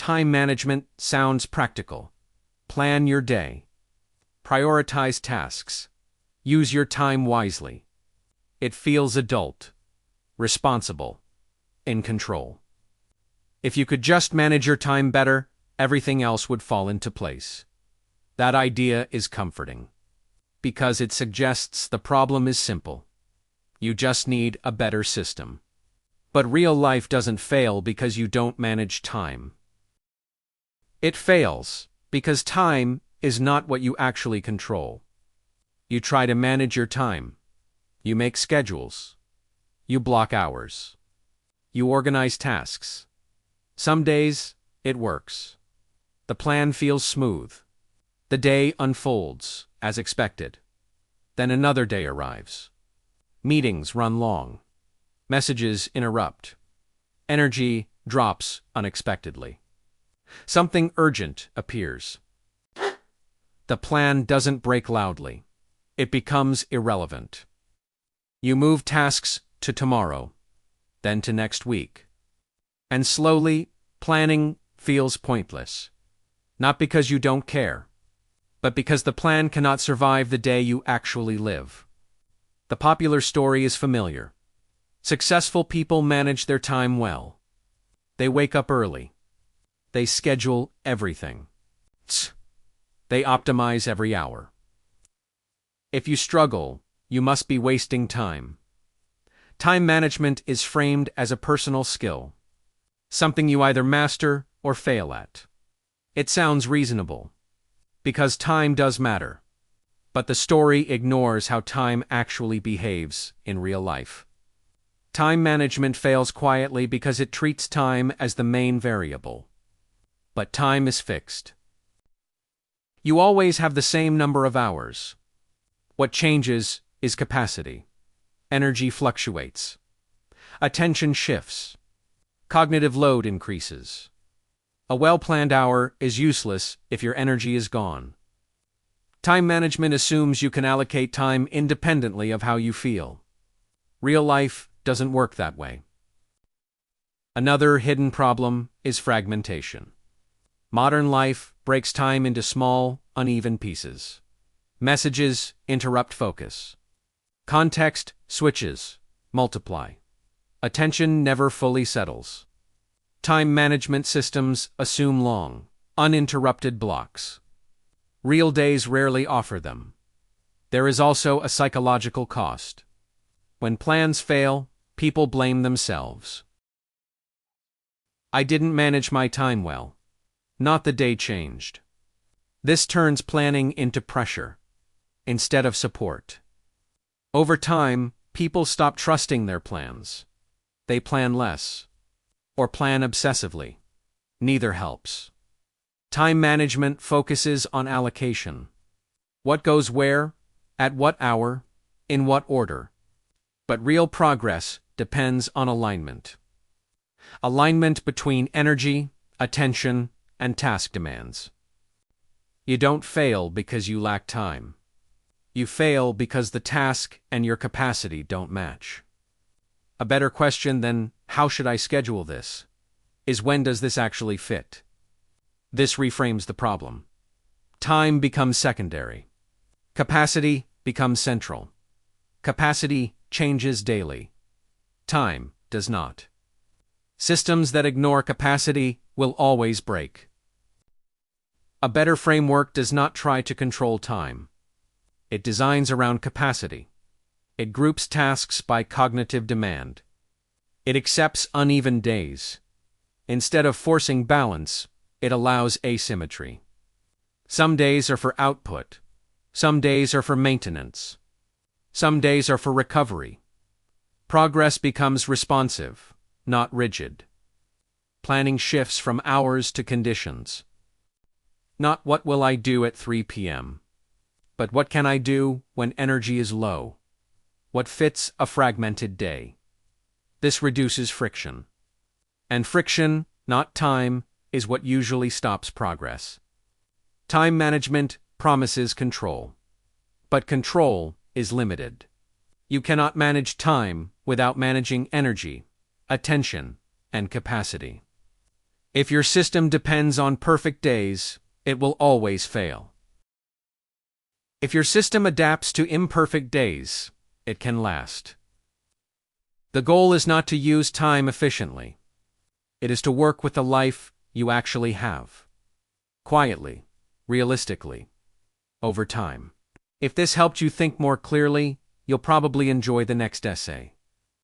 Time management sounds practical. Plan your day. Prioritize tasks. Use your time wisely. It feels adult, responsible, in control. If you could just manage your time better, everything else would fall into place. That idea is comforting, because it suggests the problem is simple. You just need a better system. But real life doesn't fail because you don't manage time. It fails because time is not what you actually control. You try to manage your time. You make schedules. You block hours. You organize tasks. Some days, it works. The plan feels smooth. The day unfolds as expected. Then another day arrives. Meetings run long. Messages interrupt. Energy drops unexpectedly. Something urgent appears. The plan doesn't break loudly. It becomes irrelevant. You move tasks to tomorrow, then to next week. And slowly, planning feels pointless. Not because you don't care, but because the plan cannot survive the day you actually live. The popular story is familiar. Successful people manage their time well. They wake up early. They schedule everything. They optimize every hour. If you struggle, you must be wasting time. Time management is framed as a personal skill, something you either master or fail at. It sounds reasonable, because time does matter. But the story ignores how time actually behaves in real life. Time management fails quietly because it treats time as the main variable. But time is fixed. You always have the same number of hours. What changes is capacity. Energy fluctuates. Attention shifts. Cognitive load increases. A well-planned hour is useless if your energy is gone. Time management assumes you can allocate time independently of how you feel. Real life doesn't work that way. Another hidden problem is fragmentation. Modern life breaks time into small, uneven pieces. Messages interrupt focus. Context switches, multiply. Attention never fully settles. Time management systems assume long, uninterrupted blocks. Real days rarely offer them. There is also a psychological cost. When plans fail, people blame themselves. I didn't manage my time well. Not the day changed. This turns planning into pressure, instead of support. Over time, people stop trusting their plans. They plan less, or plan obsessively. Neither helps. Time management focuses on allocation. What goes where, at what hour, in what order. But real progress depends on alignment. Alignment between energy, attention, and task demands. You don't fail because you lack time. You fail because the task and your capacity don't match. A better question than, how should I schedule this, is when does this actually fit? This reframes the problem. Time becomes secondary. Capacity becomes central. Capacity changes daily. Time does not. Systems that ignore capacity will always break. A better framework does not try to control time. It designs around capacity. It groups tasks by cognitive demand. It accepts uneven days. Instead of forcing balance, it allows asymmetry. Some days are for output. Some days are for maintenance. Some days are for recovery. Progress becomes responsive, not rigid. Planning shifts from hours to conditions. Not what will I do at 3 p.m., but what can I do when energy is low? What fits a fragmented day? This reduces friction. And friction, not time, is what usually stops progress. Time management promises control. But control is limited. You cannot manage time without managing energy, attention, and capacity. If your system depends on perfect days, it will always fail. If your system adapts to imperfect days, it can last. The goal is not to use time efficiently. It is to work with the life you actually have. Quietly, realistically, over time. If this helped you think more clearly, you'll probably enjoy the next essay.